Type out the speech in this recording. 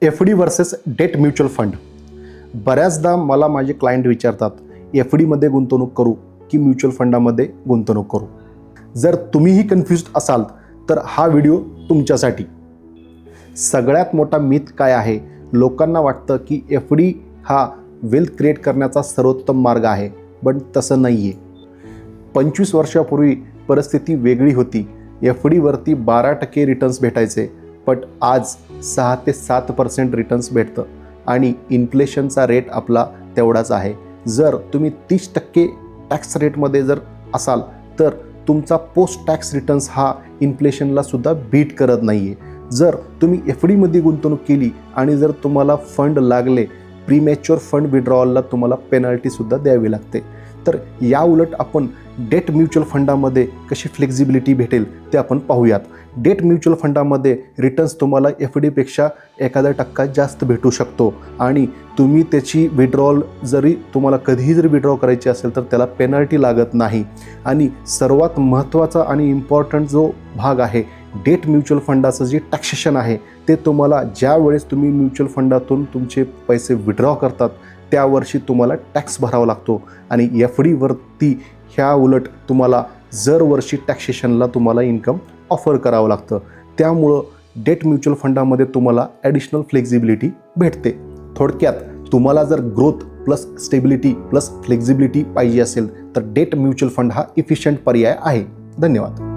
F D versus date mutual fund. बऱ्याचदा मला माझे क्लायंट विचारतात, एफ डीमध्ये गुंतवणूक करू की म्युच्युअल फंडामध्ये गुंतवणूक करू. जर तुम्हीही कन्फ्युज्ड असाल तर हा व्हिडिओ तुमच्यासाठी. सगळ्यात मोठा मिथ काय आहे, लोकांना वाटतं की एफ डी हा वेल्थ क्रिएट करण्याचा सर्वोत्तम मार्ग आहे, पण तसं नाही आहे. 25 वर्षापूर्वी परिस्थिती वेगळी होती. एफ डीवरती 12% रिटर्न्स भेटायचे, पण आज 6 ते 7% रिटर्न्स भेटतं आणि इन्फ्लेशनचा रेट आपला तेवढाच आहे. जर तुम्ही 30% टॅक्स रेटमध्ये जर असाल तर तुमचा पोस्ट टॅक्स रिटर्न्स हा इन्फ्लेशनला सुद्धा बीट करत नाही आहे. जर तुम्ही एफ डीमध्ये गुंतवणूक केली आणि जर तुम्हाला फंड लागले, प्रीमॅच्युअर फंड विड्रॉवलला तुम्हाला पेनल्टीसुद्धा द्यावी लागते. तर या उलट आपण डेट म्युच्युअल फंडामध्ये कशी फ्लेक्झिबिलिटी भेटेल ते आपण पाहूयात. डेट म्युच्युअल फंडामध्ये रिटर्न्स तुम्हाला एफ डीपेक्षा 1% जास्त भेटू शकतो आणि तुम्ही त्याची विड्रॉल जरी तुम्हाला कधीही जरी विड्रॉ करायची असेल तर त्याला पेनल्टी लागत नाही. आणि सर्वात महत्त्वाचा आणि इम्पॉर्टंट जो भाग आहे, डेट म्युच्युअल फंडाचं जे टॅक्सेशन आहे ते तुम्हाला ज्या वेळेस तुम्ही म्युच्युअल फंडातून तुमचे पैसे विड्रॉ करतात त्या वर्षी तुम्हाला टॅक्स भरावा लागतो आणि एफ डीवरती ह्या उलट तुम्हाला दर वर्षी टॅक्सेशनला तुम्हाला इन्कम ऑफर करावं लागतं. त्यामुळं डेट म्युच्युअल फंडामध्ये तुम्हाला ॲडिशनल फ्लेक्झिबिलिटी भेटते. थोडक्यात तुम्हाला जर growth plus stability plus flexibility पाहिजे असेल तर डेट म्युच्युअल फंड हा इफिशियंट पर्याय आहे. धन्यवाद.